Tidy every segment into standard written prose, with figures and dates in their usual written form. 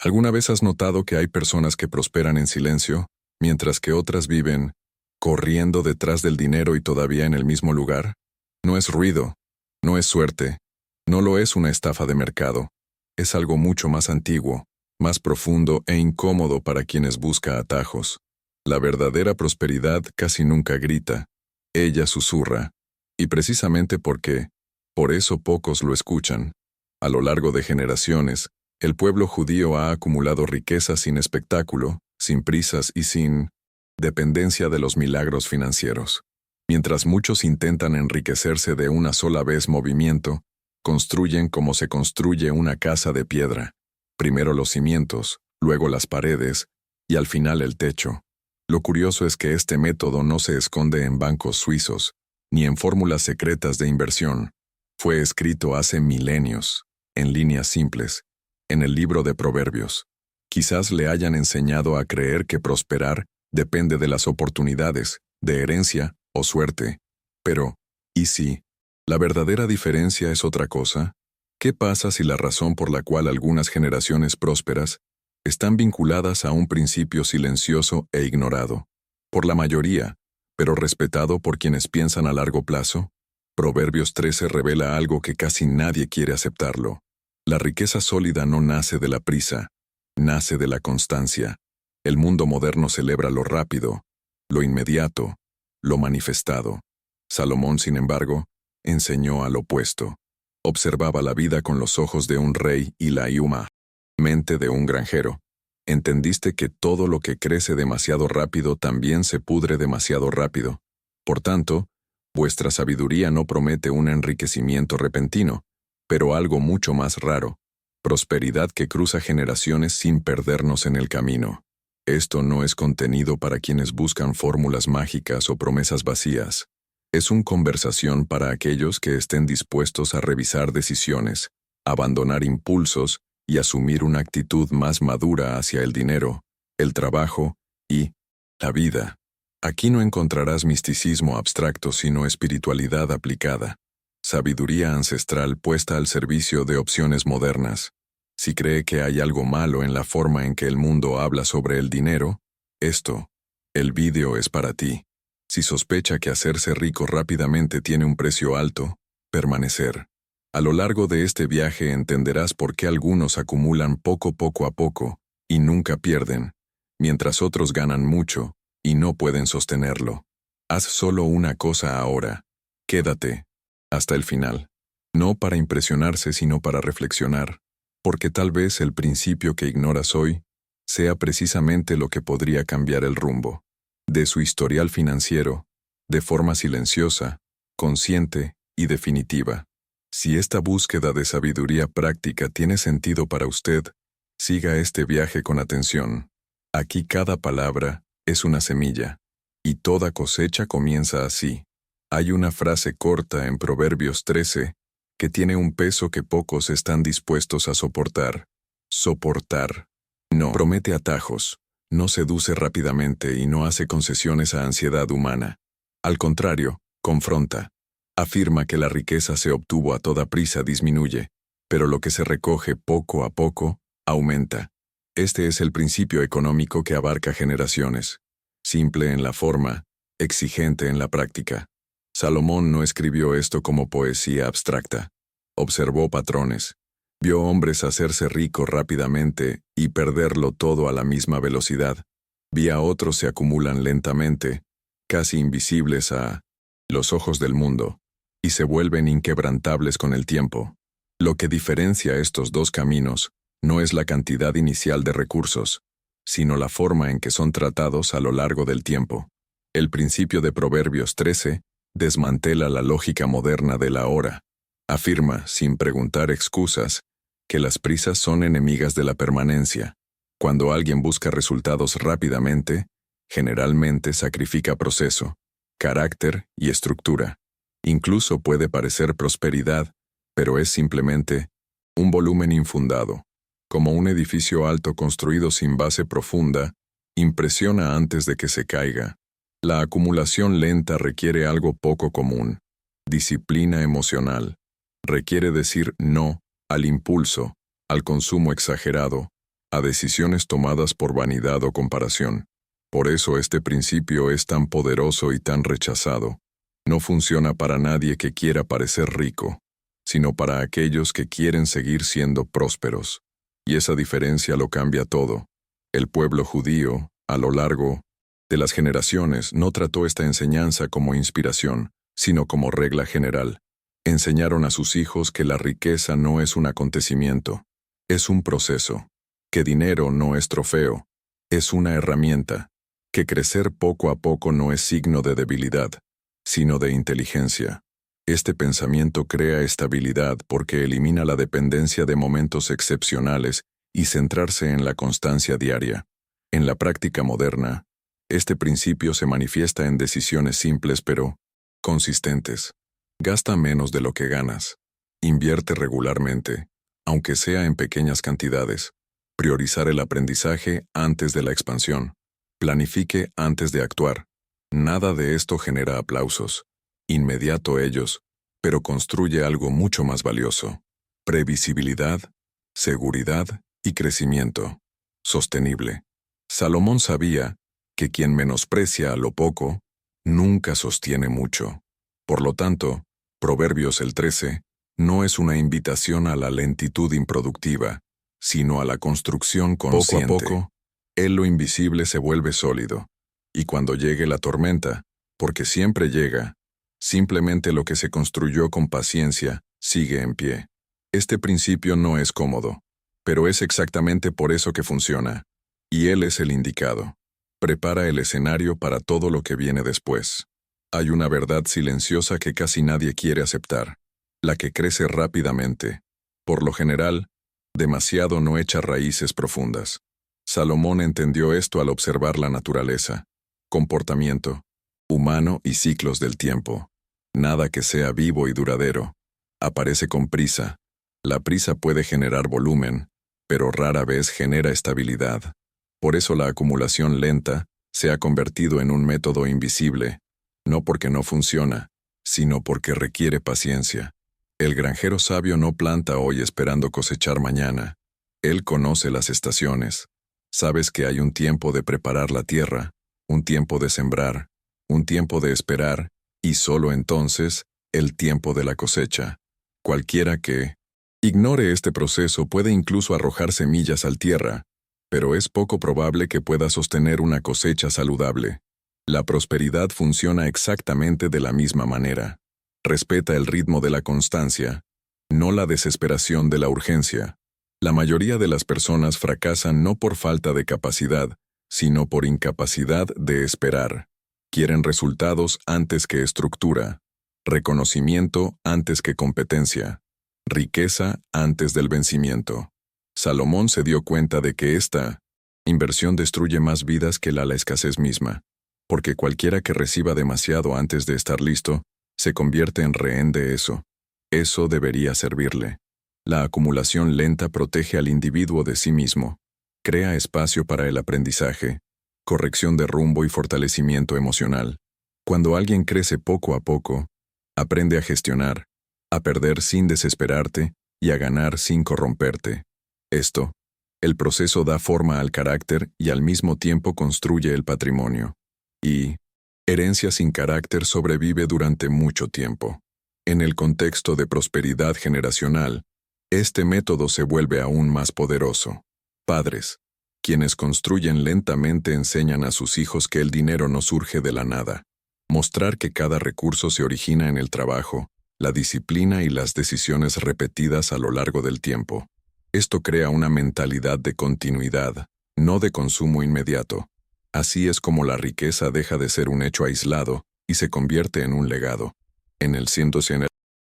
¿Alguna vez has notado que hay personas que prosperan en silencio, mientras que otras viven corriendo detrás del dinero y todavía en el mismo lugar? No es ruido, no es suerte, no lo es una estafa de mercado. Es algo mucho más antiguo, más profundo e incómodo para quienes buscan atajos. La verdadera prosperidad casi nunca grita, ella susurra, y precisamente porque, por eso pocos lo escuchan. A lo largo de generaciones, el pueblo judío ha acumulado riqueza sin espectáculo, sin prisas y sin dependencia de los milagros financieros. Mientras muchos intentan enriquecerse de una sola vez movimiento, construyen como se construye una casa de piedra. Primero los cimientos, luego las paredes, y al final el techo. Lo curioso es que este método no se esconde en bancos suizos, ni en fórmulas secretas de inversión. Fue escrito hace milenios, en líneas simples, en el libro de Proverbios. Quizás le hayan enseñado a creer que prosperar depende de las oportunidades, de herencia o suerte. Pero, ¿y si la verdadera diferencia es otra cosa? ¿Qué pasa si la razón por la cual algunas generaciones prósperas están vinculadas a un principio silencioso e ignorado por la mayoría, pero respetado por quienes piensan a largo plazo? Proverbios 13 revela algo que casi nadie quiere aceptarlo. La riqueza sólida no nace de la prisa, nace de la constancia. El mundo moderno celebra lo rápido, lo inmediato, lo manifestado. Salomón, sin embargo, enseñó al opuesto. Observaba la vida con los ojos de un rey y la mente de un granjero. Entendiste que todo lo que crece demasiado rápido también se pudre demasiado rápido. Por tanto, vuestra sabiduría no promete un enriquecimiento repentino, pero algo mucho más raro, prosperidad que cruza generaciones sin perdernos en el camino. Esto no es contenido para quienes buscan fórmulas mágicas o promesas vacías. Es una conversación para aquellos que estén dispuestos a revisar decisiones, abandonar impulsos y asumir una actitud más madura hacia el dinero, el trabajo y la vida. Aquí no encontrarás misticismo abstracto sino espiritualidad aplicada, sabiduría ancestral puesta al servicio de opciones modernas. Si cree que hay algo malo en la forma en que el mundo habla sobre el dinero, el vídeo es para ti. Si sospecha que hacerse rico rápidamente tiene un precio alto, permanecer. A lo largo de este viaje entenderás por qué algunos acumulan poco a poco y nunca pierden, mientras otros ganan mucho y no pueden sostenerlo. Haz solo una cosa ahora. Quédate hasta el final. No para impresionarse sino para reflexionar, porque tal vez el principio que ignoras hoy sea precisamente lo que podría cambiar el rumbo de su historial financiero, de forma silenciosa, consciente y definitiva. Si esta búsqueda de sabiduría práctica tiene sentido para usted, siga este viaje con atención. Aquí cada palabra es una semilla, y toda cosecha comienza así. Hay una frase corta en Proverbios 13 que tiene un peso que pocos están dispuestos a soportar. Soportar. No promete atajos, no seduce rápidamente y no hace concesiones a ansiedad humana. Al contrario, confronta. Afirma que la riqueza se obtuvo a toda prisa disminuye, pero lo que se recoge poco a poco, aumenta. Este es el principio económico que abarca generaciones. Simple en la forma, exigente en la práctica. Salomón no escribió esto como poesía abstracta. Observó patrones. Vio hombres hacerse ricos rápidamente y perderlo todo a la misma velocidad. Vi a otros se acumulan lentamente, casi invisibles a los ojos del mundo, y se vuelven inquebrantables con el tiempo. Lo que diferencia estos dos caminos no es la cantidad inicial de recursos, sino la forma en que son tratados a lo largo del tiempo. El principio de Proverbios 13 desmantela la lógica moderna de la hora. Afirma, sin preguntar excusas, que las prisas son enemigas de la permanencia. Cuando alguien busca resultados rápidamente, generalmente sacrifica proceso, carácter y estructura. Incluso puede parecer prosperidad, pero es simplemente un volumen infundado. Como un edificio alto construido sin base profunda, impresiona antes de que se caiga. La acumulación lenta requiere algo poco común: disciplina emocional. Requiere decir no al impulso, al consumo exagerado, a decisiones tomadas por vanidad o comparación. Por eso este principio es tan poderoso y tan rechazado. No funciona para nadie que quiera parecer rico, sino para aquellos que quieren seguir siendo prósperos. Y esa diferencia lo cambia todo. El pueblo judío, a lo largo de las generaciones, no trató esta enseñanza como inspiración, sino como regla general. Enseñaron a sus hijos que la riqueza no es un acontecimiento, es un proceso, que dinero no es trofeo, es una herramienta, que crecer poco a poco no es signo de debilidad, sino de inteligencia. Este pensamiento crea estabilidad porque elimina la dependencia de momentos excepcionales y centrarse en la constancia diaria. En la práctica moderna, este principio se manifiesta en decisiones simples pero consistentes. Gasta menos de lo que ganas. Invierte regularmente, aunque sea en pequeñas cantidades. Priorizar el aprendizaje antes de la expansión. Planifique antes de actuar. Nada de esto genera aplausos. Inmediato ellos, pero construye algo mucho más valioso. Previsibilidad, seguridad y crecimiento. Sostenible. Salomón sabía que quien menosprecia a lo poco, nunca sostiene mucho. Por lo tanto, Proverbios el 13, no es una invitación a la lentitud improductiva, sino a la construcción consciente. Poco a poco, lo invisible se vuelve sólido, y cuando llegue la tormenta, porque siempre llega, simplemente lo que se construyó con paciencia sigue en pie. Este principio no es cómodo, pero es exactamente por eso que funciona, y él es el indicado. Prepara el escenario para todo lo que viene después. Hay una verdad silenciosa que casi nadie quiere aceptar, la que crece rápidamente. Por lo general, demasiado no echa raíces profundas. Salomón entendió esto al observar la naturaleza, comportamiento humano y ciclos del tiempo. Nada que sea vivo y duradero aparece con prisa. La prisa puede generar volumen, pero rara vez genera estabilidad. Por eso la acumulación lenta se ha convertido en un método invisible, no porque no funciona, sino porque requiere paciencia. El granjero sabio no planta hoy esperando cosechar mañana. Él conoce las estaciones. Sabes que hay un tiempo de preparar la tierra, un tiempo de sembrar, un tiempo de esperar, y solo entonces, el tiempo de la cosecha. Cualquiera que ignore este proceso puede incluso arrojar semillas al tierra, pero es poco probable que pueda sostener una cosecha saludable. La prosperidad funciona exactamente de la misma manera. Respeta el ritmo de la constancia, no la desesperación de la urgencia. La mayoría de las personas fracasan no por falta de capacidad, sino por incapacidad de esperar. Quieren resultados antes que estructura, reconocimiento antes que competencia, riqueza antes del vencimiento. Salomón se dio cuenta de que esta inversión destruye más vidas que la escasez misma, porque cualquiera que reciba demasiado antes de estar listo, se convierte en rehén de eso. Eso debería servirle. La acumulación lenta protege al individuo de sí mismo, crea espacio para el aprendizaje, corrección de rumbo y fortalecimiento emocional. Cuando alguien crece poco a poco, aprende a gestionar, a perder sin desesperarte y a ganar sin corromperte. El proceso da forma al carácter y al mismo tiempo construye el patrimonio. Y herencia sin carácter sobrevive durante mucho tiempo. En el contexto de prosperidad generacional, este método se vuelve aún más poderoso. Padres, quienes construyen lentamente enseñan a sus hijos que el dinero no surge de la nada. Mostrar que cada recurso se origina en el trabajo, la disciplina y las decisiones repetidas a lo largo del tiempo. Esto crea una mentalidad de continuidad, no de consumo inmediato. Así es como la riqueza deja de ser un hecho aislado y se convierte en un legado. En el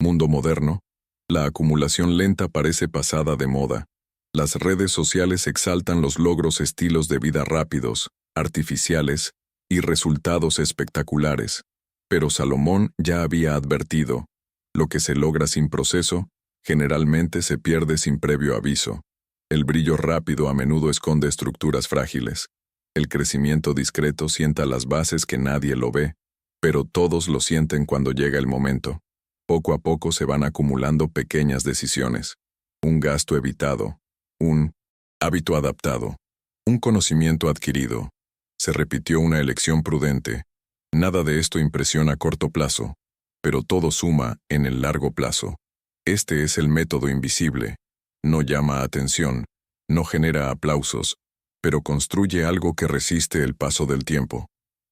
mundo moderno, la acumulación lenta parece pasada de moda. Las redes sociales exaltan los logros, estilos de vida rápidos, artificiales y resultados espectaculares. Pero Salomón ya había advertido, lo que se logra sin proceso, generalmente se pierde sin previo aviso. El brillo rápido a menudo esconde estructuras frágiles. El crecimiento discreto sienta las bases que nadie lo ve, pero todos lo sienten cuando llega el momento. Poco a poco se van acumulando pequeñas decisiones. Un gasto evitado, un Hábito adaptado. Un conocimiento adquirido. Se repitió una elección prudente. Nada de esto impresiona a corto plazo, pero todo suma en el largo plazo. Este es el método invisible. No llama atención, no genera aplausos, pero construye algo que resiste el paso del tiempo.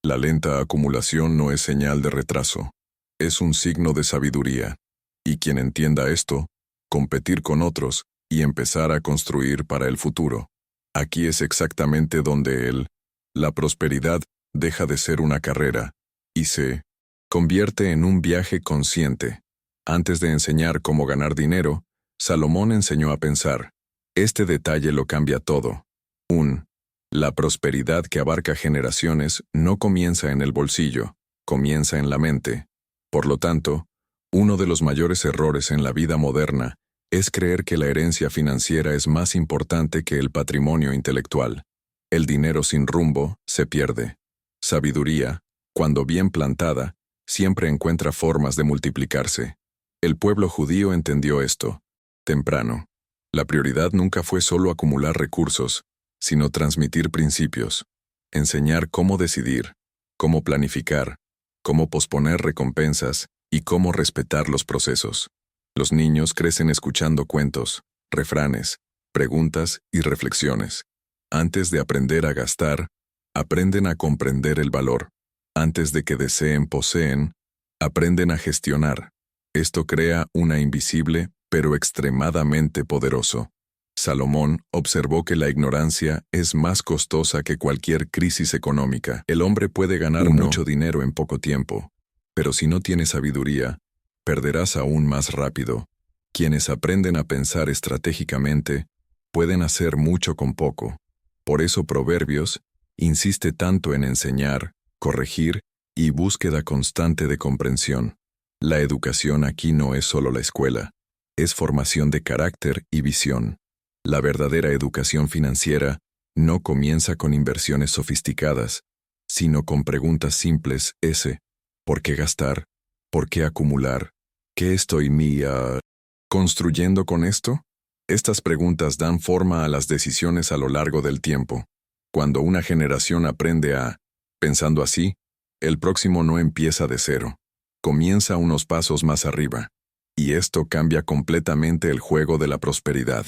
La lenta acumulación no es señal de retraso, es un signo de sabiduría. Y quien entienda esto, competir con otros y empezar a construir para el futuro. Aquí es exactamente donde la prosperidad deja de ser una carrera y se convierte en un viaje consciente. Antes de enseñar cómo ganar dinero, Salomón enseñó a pensar. Este detalle lo cambia todo. La prosperidad que abarca generaciones no comienza en el bolsillo, comienza en la mente. Por lo tanto, uno de los mayores errores en la vida moderna es creer que la herencia financiera es más importante que el patrimonio intelectual. El dinero sin rumbo se pierde. Sabiduría, cuando bien plantada, siempre encuentra formas de multiplicarse. El pueblo judío entendió esto. Temprano. La prioridad nunca fue solo acumular recursos, sino transmitir principios. Enseñar cómo decidir, cómo planificar, cómo posponer recompensas y cómo respetar los procesos. Los niños crecen escuchando cuentos, refranes, preguntas y reflexiones. Antes de aprender a gastar, aprenden a comprender el valor. Antes de que deseen, poseen, aprenden a gestionar. Esto crea una invisible, pero extremadamente poderoso. Salomón observó que la ignorancia es más costosa que cualquier crisis económica. El hombre puede ganar mucho dinero en poco tiempo, pero si no tiene sabiduría, perderás aún más rápido. Quienes aprenden a pensar estratégicamente pueden hacer mucho con poco. Por eso Proverbios insiste tanto en enseñar, corregir y búsqueda constante de comprensión. La educación aquí no es solo la escuela, es formación de carácter y visión. La verdadera educación financiera no comienza con inversiones sofisticadas, sino con preguntas simples. ¿Por qué gastar? ¿Por qué acumular? ¿Qué estoy construyendo con esto? Estas preguntas dan forma a las decisiones a lo largo del tiempo. Cuando una generación aprende pensando así, el próximo no empieza de cero. Comienza unos pasos más arriba. Y esto cambia completamente el juego de la prosperidad.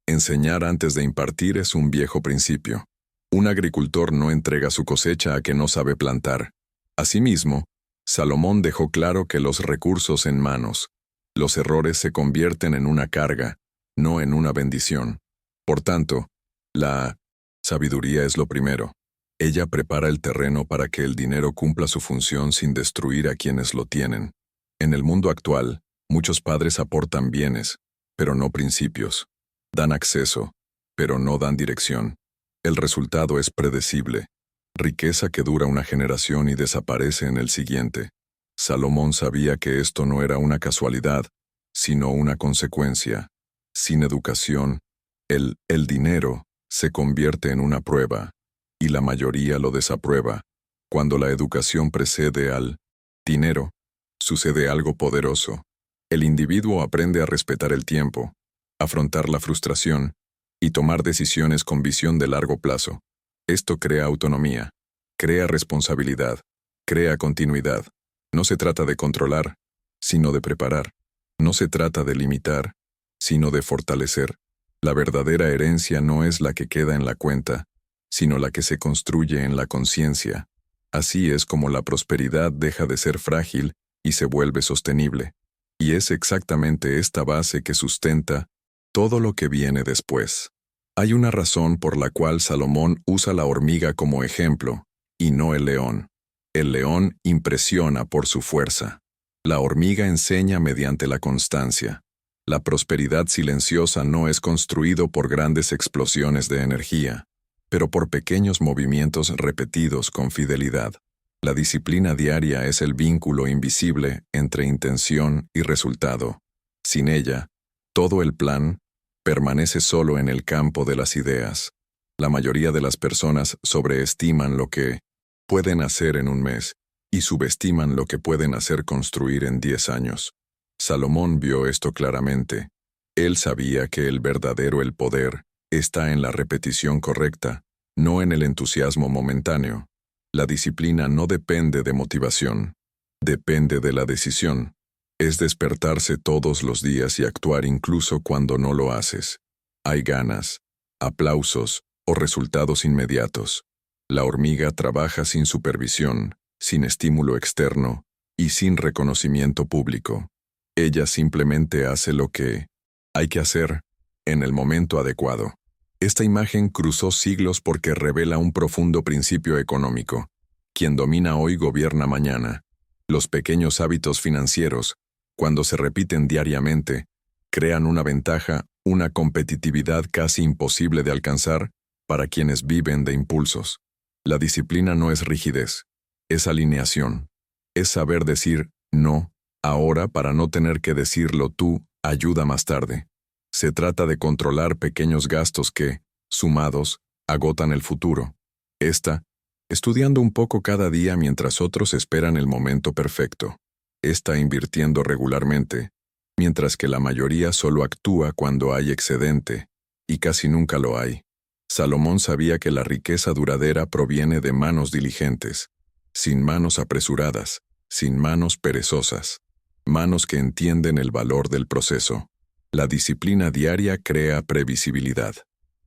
Enseñar antes de impartir es un viejo principio. Un agricultor no entrega su cosecha a que no sabe plantar. Asimismo, Salomón dejó claro que los recursos en manos, los errores se convierten en una carga, no en una bendición. Por tanto, la sabiduría es lo primero. Ella prepara el terreno para que el dinero cumpla su función sin destruir a quienes lo tienen. En el mundo actual, muchos padres aportan bienes, pero no principios. Dan acceso, pero no dan dirección. El resultado es predecible. Riqueza que dura una generación y desaparece en el siguiente. Salomón sabía que esto no era una casualidad, sino una consecuencia. Sin educación, el dinero se convierte en una prueba, y la mayoría lo desaprueba. Cuando la educación precede al dinero, sucede algo poderoso. El individuo aprende a respetar el tiempo, afrontar la frustración y tomar decisiones con visión de largo plazo. Esto crea autonomía, crea responsabilidad, crea continuidad. No se trata de controlar, sino de preparar. No se trata de limitar, sino de fortalecer. La verdadera herencia no es la que queda en la cuenta, sino la que se construye en la conciencia. Así es como la prosperidad deja de ser frágil y se vuelve sostenible. Y es exactamente esta base que sustenta todo lo que viene después. Hay una razón por la cual Salomón usa la hormiga como ejemplo, y no el león. El león impresiona por su fuerza. La hormiga enseña mediante la constancia. La prosperidad silenciosa no es construido por grandes explosiones de energía, pero por pequeños movimientos repetidos con fidelidad. La disciplina diaria es el vínculo invisible entre intención y resultado. Sin ella, todo el plan permanece solo en el campo de las ideas. La mayoría de las personas sobreestiman lo que pueden hacer en un mes y subestiman lo que pueden hacer construir en 10 años. Salomón vio esto claramente. Él sabía que el poder Está en la repetición correcta, no en el entusiasmo momentáneo. La disciplina no depende de motivación, depende de la decisión. Es despertarse todos los días y actuar incluso cuando no lo haces. Hay ganas, aplausos o resultados inmediatos. La hormiga trabaja sin supervisión, sin estímulo externo y sin reconocimiento público. Ella simplemente hace lo que hay que hacer en el momento adecuado. Esta imagen cruzó siglos porque revela un profundo principio económico. Quien domina hoy gobierna mañana. Los pequeños hábitos financieros, cuando se repiten diariamente, crean una ventaja, una competitividad casi imposible de alcanzar para quienes viven de impulsos. La disciplina no es rigidez, es alineación. Es saber decir no ahora para no tener que decirlo tú, ayuda más tarde. Se trata de controlar pequeños gastos que, sumados, agotan el futuro. Estudiando un poco cada día mientras otros esperan el momento perfecto. Invirtiendo regularmente, mientras que la mayoría solo actúa cuando hay excedente, y casi nunca lo hay. Salomón sabía que la riqueza duradera proviene de manos diligentes, sin manos apresuradas, sin manos perezosas, manos que entienden el valor del proceso. La disciplina diaria crea previsibilidad,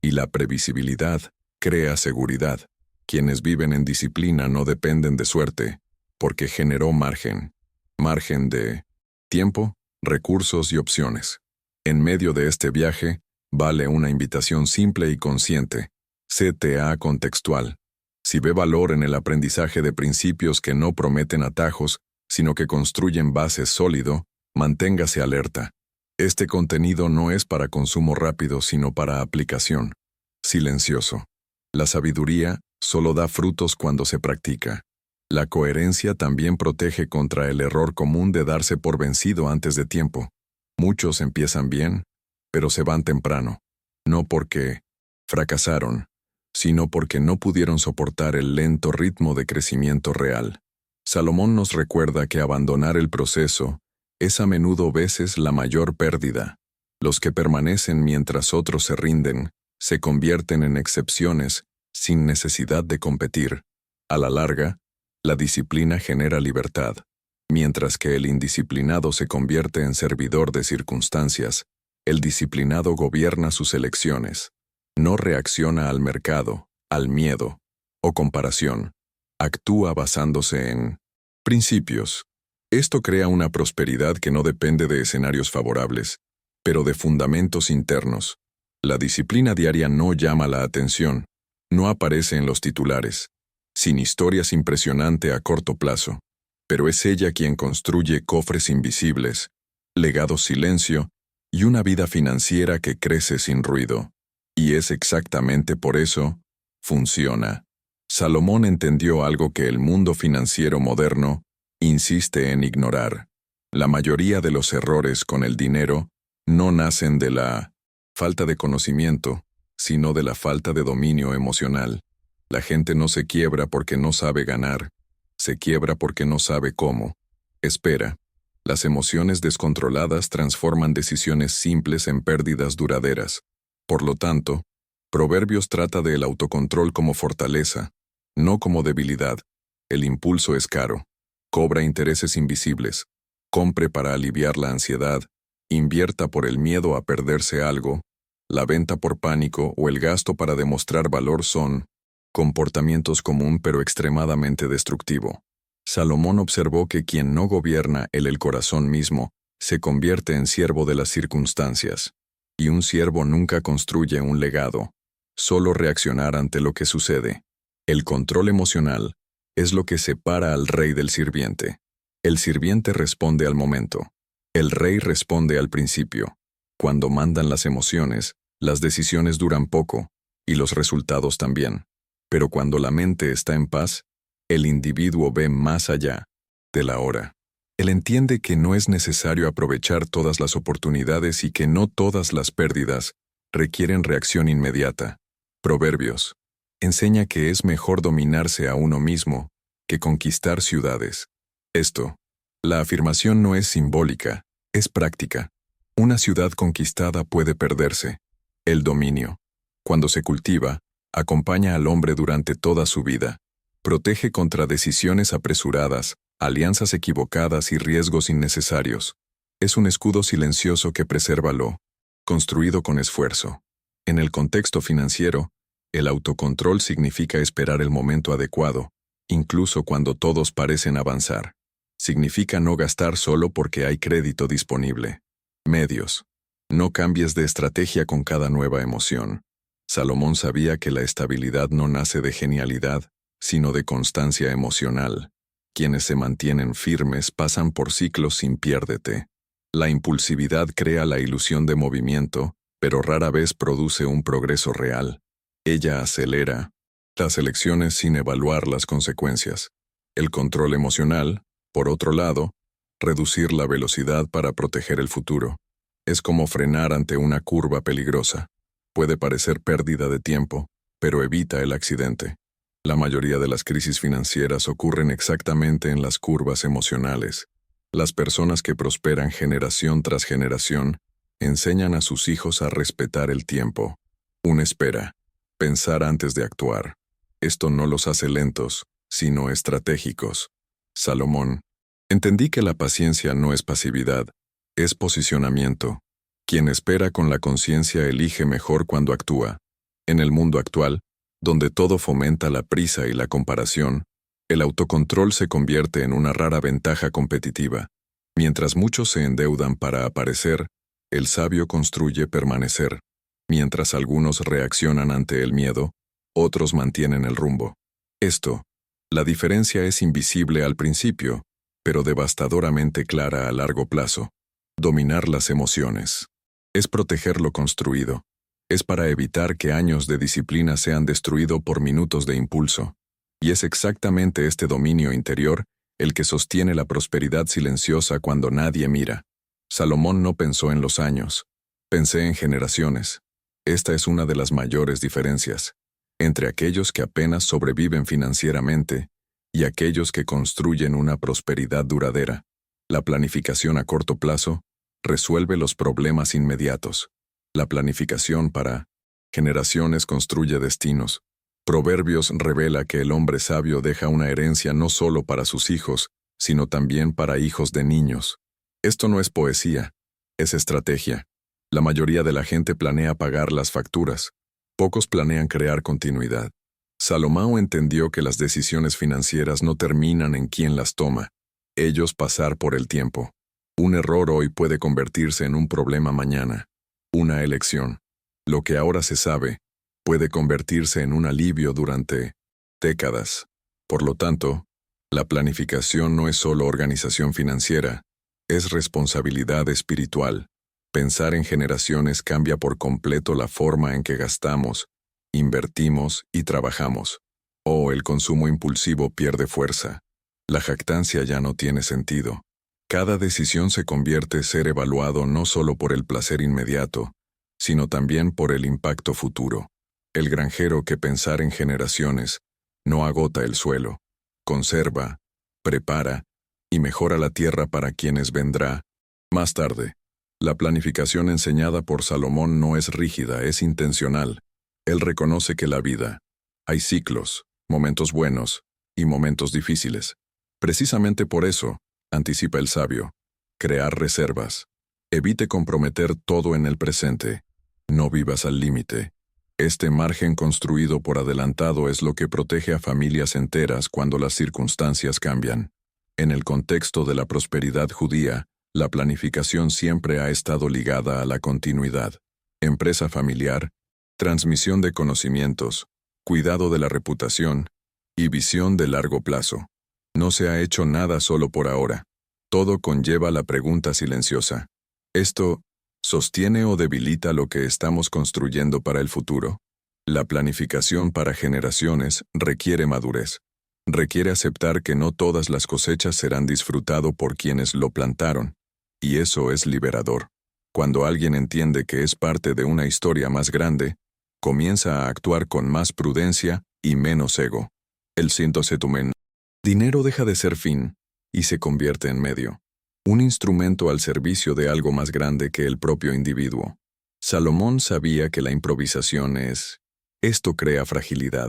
y la previsibilidad crea seguridad. Quienes viven en disciplina no dependen de suerte, porque generó margen de tiempo, recursos y opciones. En medio de este viaje, vale una invitación simple y consciente. CTA contextual. Si ve valor en el aprendizaje de principios que no prometen atajos, sino que construyen bases sólido, manténgase alerta. Este contenido no es para consumo rápido, sino para aplicación. Silencioso. La sabiduría solo da frutos cuando se practica. La coherencia también protege contra el error común de darse por vencido antes de tiempo. Muchos empiezan bien, pero se van temprano. No porque fracasaron, sino porque no pudieron soportar el lento ritmo de crecimiento real. Salomón nos recuerda que abandonar el proceso es a menudo veces la mayor pérdida. Los que permanecen mientras otros se rinden, se convierten en excepciones sin necesidad de competir. A la larga, la disciplina genera libertad, mientras que el indisciplinado se convierte en servidor de circunstancias. El disciplinado gobierna sus elecciones. No reacciona al mercado, al miedo o comparación. Actúa basándose en principios. Esto crea una prosperidad que no depende de escenarios favorables, pero de fundamentos internos. La disciplina diaria no llama la atención, no aparece en los titulares, sin historias impresionantes a corto plazo, pero es ella quien construye cofres invisibles, legados silencio y una vida financiera que crece sin ruido. Y es exactamente por eso, funciona. Salomón entendió algo que el mundo financiero moderno insiste en ignorar. La mayoría de los errores con el dinero no nacen de la falta de conocimiento, sino de la falta de dominio emocional. La gente no se quiebra porque no sabe ganar, se quiebra porque no sabe cómo. Espera. Las emociones descontroladas transforman decisiones simples en pérdidas duraderas. Por lo tanto, Proverbios trata del autocontrol como fortaleza, no como debilidad. El impulso es caro. Cobra intereses invisibles. Compre para aliviar la ansiedad. Invierta por el miedo a perderse algo. La venta por pánico o el gasto para demostrar valor son comportamientos común pero extremadamente destructivo. Salomón observó que quien no gobierna el corazón mismo se convierte en siervo de las circunstancias. Y un siervo nunca construye un legado, solo reaccionar ante lo que sucede. El control emocional es lo que separa al rey del sirviente. El sirviente responde al momento. El rey responde al principio. Cuando mandan las emociones, las decisiones duran poco, y los resultados también. Pero cuando la mente está en paz, el individuo ve más allá de la hora. Él entiende que no es necesario aprovechar todas las oportunidades y que no todas las pérdidas requieren reacción inmediata. Proverbios enseña que es mejor dominarse a uno mismo que conquistar ciudades. La afirmación no es simbólica, es práctica. Una ciudad conquistada puede perderse. El dominio Cuando se cultiva, acompaña al hombre durante toda su vida. Protege contra decisiones apresuradas, alianzas equivocadas y riesgos innecesarios. Es un escudo silencioso que preserva lo construido con esfuerzo. En el contexto financiero, el autocontrol significa esperar el momento adecuado, incluso cuando todos parecen avanzar. Significa no gastar solo porque hay crédito disponible. Medios. No cambies de estrategia con cada nueva emoción. Salomón sabía que la estabilidad no nace de genialidad, sino de constancia emocional. Quienes se mantienen firmes pasan por ciclos sin piérdete. La impulsividad crea la ilusión de movimiento, pero rara vez produce un progreso real. Ella acelera las elecciones sin evaluar las consecuencias. El control emocional, por otro lado, reducir la velocidad para proteger el futuro. Es como frenar ante una curva peligrosa. Puede parecer pérdida de tiempo, pero evita el accidente. La mayoría de las crisis financieras ocurren exactamente en las curvas emocionales. Las personas que prosperan generación tras generación enseñan a sus hijos a respetar el tiempo. Una espera. Pensar antes de actuar. Esto no los hace lentos, sino estratégicos. Salomón. Entendí que la paciencia no es pasividad, es posicionamiento. Quien espera con la conciencia elige mejor cuando actúa. En el mundo actual, donde todo fomenta la prisa y la comparación, el autocontrol se convierte en una rara ventaja competitiva. Mientras muchos se endeudan para aparecer, el sabio construye permanecer. Mientras algunos reaccionan ante el miedo, otros mantienen el rumbo. La diferencia es invisible al principio, pero devastadoramente clara a largo plazo. Dominar las emociones. Es proteger lo construido. Es para evitar que años de disciplina sean destruidos por minutos de impulso. Y es exactamente este dominio interior el que sostiene la prosperidad silenciosa cuando nadie mira. Salomón no pensó en los años. Pensé en generaciones. Esta es una de las mayores diferencias entre aquellos que apenas sobreviven financieramente y aquellos que construyen una prosperidad duradera. La planificación a corto plazo resuelve los problemas inmediatos. La planificación para generaciones construye destinos. Proverbios revela que el hombre sabio deja una herencia no solo para sus hijos, sino también para hijos de niños. Esto no es poesía, es estrategia. La mayoría de la gente planea pagar las facturas. Pocos planean crear continuidad. Salomón entendió que las decisiones financieras no terminan en quien las toma. Ellos pasar por el tiempo. Un error hoy puede convertirse en un problema mañana. Una elección. Lo que ahora se sabe puede convertirse en un alivio durante décadas. Por lo tanto, la planificación no es solo organización financiera, es responsabilidad espiritual. Pensar en generaciones cambia por completo la forma en que gastamos, invertimos y trabajamos. El consumo impulsivo pierde fuerza. La jactancia ya no tiene sentido. Cada decisión se convierte en ser evaluado no solo por el placer inmediato, sino también por el impacto futuro. El granjero que pensar en generaciones no agota el suelo, conserva, prepara y mejora la tierra para quienes vendrá más tarde. La planificación enseñada por Salomón no es rígida, es intencional. Él reconoce que la vida, hay ciclos, momentos buenos y momentos difíciles. Precisamente por eso, anticipa el sabio, crear reservas. Evite comprometer todo en el presente. No vivas al límite. Este margen construido por adelantado es lo que protege a familias enteras cuando las circunstancias cambian. En el contexto de la prosperidad judía, la planificación siempre ha estado ligada a la continuidad. Empresa familiar, transmisión de conocimientos, cuidado de la reputación y visión de largo plazo. No se ha hecho nada solo por ahora. Todo conlleva la pregunta silenciosa. ¿Esto sostiene o debilita lo que estamos construyendo para el futuro? La planificación para generaciones requiere madurez. Requiere aceptar que no todas las cosechas serán disfrutado por quienes lo plantaron. Y eso es liberador. Cuando alguien entiende que es parte de una historia más grande, comienza a actuar con más prudencia y menos ego. El Sintosetumen. Dinero deja de ser fin y se convierte en medio. Un instrumento al servicio de algo más grande que el propio individuo. Salomón sabía que la improvisación esto crea fragilidad.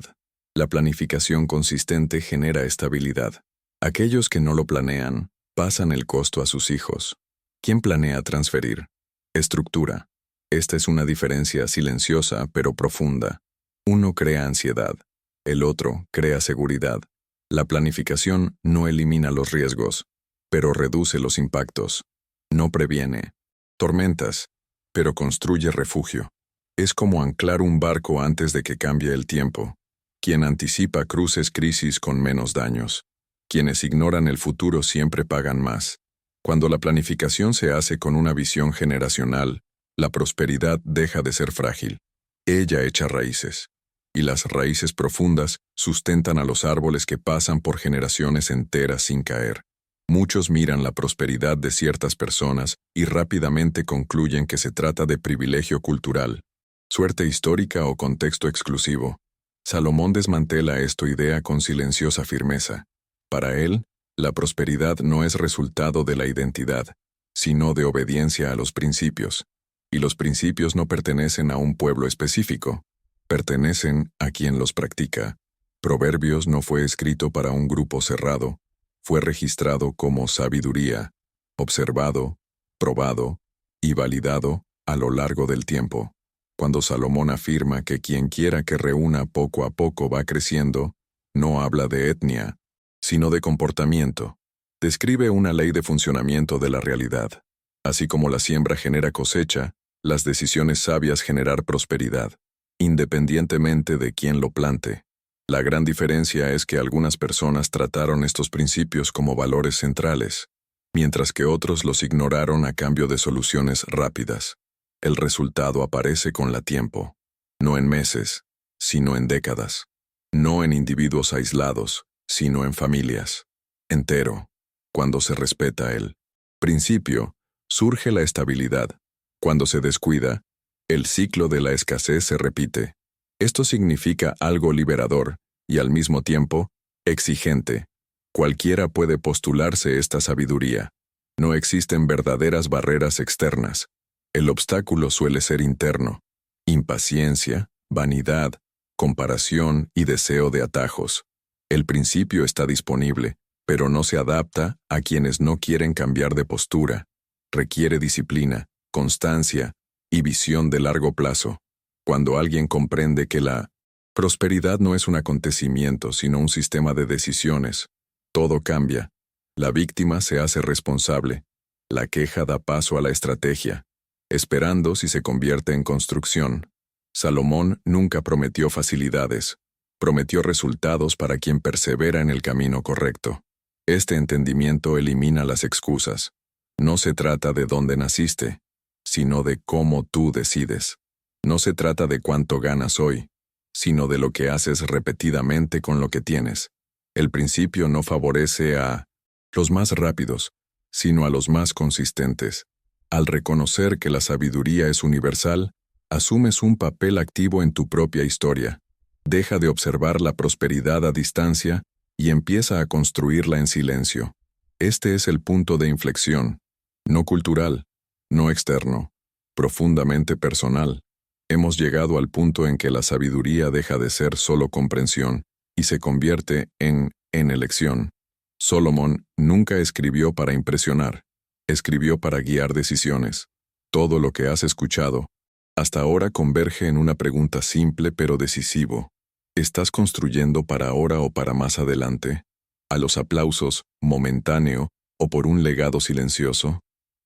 La planificación consistente genera estabilidad. Aquellos que no lo planean, pasan el costo a sus hijos. ¿Quién planea transferir? Estructura. Esta es una diferencia silenciosa pero profunda. Uno crea ansiedad, el otro crea seguridad. La planificación no elimina los riesgos, pero reduce los impactos. No previene tormentas, pero construye refugio. Es como anclar un barco antes de que cambie el tiempo. Quien anticipa cruces crisis con menos daños. Quienes ignoran el futuro siempre pagan más. Cuando la planificación se hace con una visión generacional, la prosperidad deja de ser frágil. Ella echa raíces. Y las raíces profundas sustentan a los árboles que pasan por generaciones enteras sin caer. Muchos miran la prosperidad de ciertas personas y rápidamente concluyen que se trata de privilegio cultural, suerte histórica o contexto exclusivo. Salomón desmantela esta idea con silenciosa firmeza. Para él, la prosperidad no es resultado de la identidad, sino de obediencia a los principios. Y los principios no pertenecen a un pueblo específico, pertenecen a quien los practica. Proverbios no fue escrito para un grupo cerrado, fue registrado como sabiduría, observado, probado y validado a lo largo del tiempo. Cuando Salomón afirma que quien quiera que reúna poco a poco va creciendo, no habla de etnia, sino de comportamiento. Describe una ley de funcionamiento de la realidad. Así como la siembra genera cosecha, las decisiones sabias generar prosperidad, independientemente de quién lo plante. La gran diferencia es que algunas personas trataron estos principios como valores centrales, mientras que otros los ignoraron a cambio de soluciones rápidas. El resultado aparece con la tiempo, no en meses, sino en décadas. No en individuos aislados, sino en familias. Entero. Cuando se respeta el principio, surge la estabilidad. Cuando se descuida, el ciclo de la escasez se repite. Esto significa algo liberador y al mismo tiempo exigente. Cualquiera puede postularse esta sabiduría. No existen verdaderas barreras externas. El obstáculo suele ser interno. Impaciencia, vanidad, comparación y deseo de atajos. El principio está disponible, pero no se adapta a quienes no quieren cambiar de postura. Requiere disciplina, constancia y visión de largo plazo. Cuando alguien comprende que la prosperidad no es un acontecimiento, sino un sistema de decisiones, todo cambia. La víctima se hace responsable. La queja da paso a la estrategia, esperando si se convierte en construcción. Salomón nunca prometió facilidades, prometió resultados para quien persevera en el camino correcto. Este entendimiento elimina las excusas. No se trata de dónde naciste, sino de cómo tú decides. No se trata de cuánto ganas hoy, sino de lo que haces repetidamente con lo que tienes. El principio no favorece a los más rápidos, sino a los más consistentes. Al reconocer que la sabiduría es universal, asumes un papel activo en tu propia historia. Deja de observar la prosperidad a distancia y empieza a construirla en silencio. Este es el punto de inflexión, no cultural, no externo, profundamente personal. Hemos llegado al punto en que la sabiduría deja de ser solo comprensión y se convierte en elección. Salomón nunca escribió para impresionar, escribió para guiar decisiones. Todo lo que has escuchado hasta ahora converge en una pregunta simple pero decisivo. ¿Estás construyendo para ahora o para más adelante? ¿A los aplausos, momentáneo, o por un legado silencioso?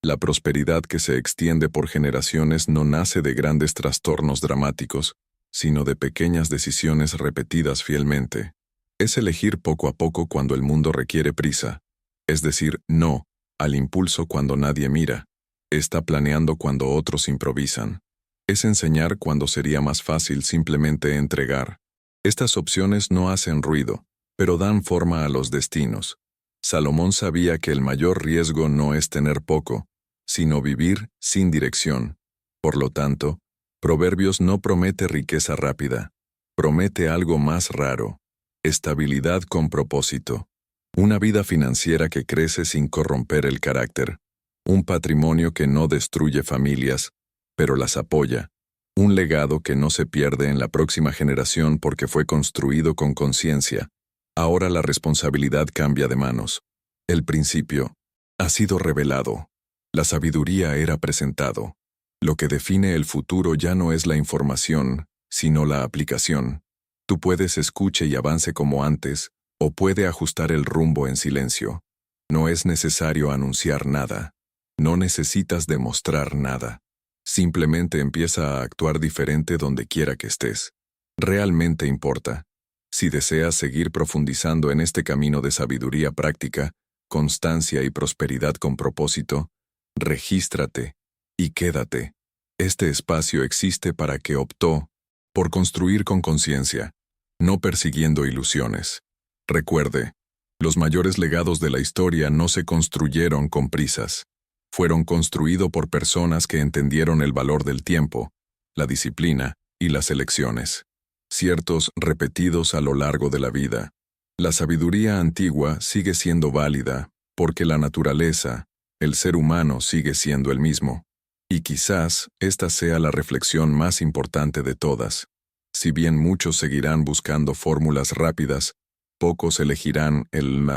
La prosperidad que se extiende por generaciones no nace de grandes trastornos dramáticos, sino de pequeñas decisiones repetidas fielmente. Es elegir poco a poco cuando el mundo requiere prisa. Es decir, no al impulso cuando nadie mira. Está planeando cuando otros improvisan. Es enseñar cuando sería más fácil simplemente entregar. Estas opciones no hacen ruido, pero dan forma a los destinos. Salomón sabía que el mayor riesgo no es tener poco, sino vivir sin dirección. Por lo tanto, Proverbios no promete riqueza rápida, promete algo más raro: estabilidad con propósito, una vida financiera que crece sin corromper el carácter, un patrimonio que no destruye familias, pero las apoya. Un legado que no se pierde en la próxima generación porque fue construido con conciencia. Ahora la responsabilidad cambia de manos. El principio ha sido revelado. La sabiduría era presentado. Lo que define el futuro ya no es la información, sino la aplicación. Tú puedes escuche y avance como antes, o puede ajustar el rumbo en silencio. No es necesario anunciar nada. No necesitas demostrar nada. Simplemente empieza a actuar diferente donde quiera que estés. Realmente importa. Si deseas seguir profundizando en este camino de sabiduría práctica, constancia y prosperidad con propósito, regístrate y quédate. Este espacio existe para que optó por construir con conciencia, no persiguiendo ilusiones. Recuerde, los mayores legados de la historia no se construyeron con prisas. Fueron construidos por personas que entendieron el valor del tiempo, la disciplina y las elecciones. Ciertos repetidos a lo largo de la vida. La sabiduría antigua sigue siendo válida porque la naturaleza, el ser humano sigue siendo el mismo. Y quizás esta sea la reflexión más importante de todas. Si bien muchos seguirán buscando fórmulas rápidas, pocos elegirán el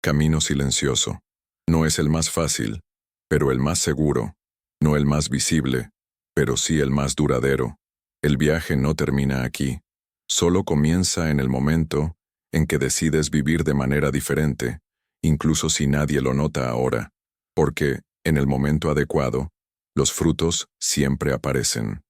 camino silencioso. No es el más fácil, pero el más seguro. No el más visible, pero sí el más duradero. El viaje no termina aquí. Solo comienza en el momento en que decides vivir de manera diferente, incluso si nadie lo nota ahora. Porque, en el momento adecuado, los frutos siempre aparecen.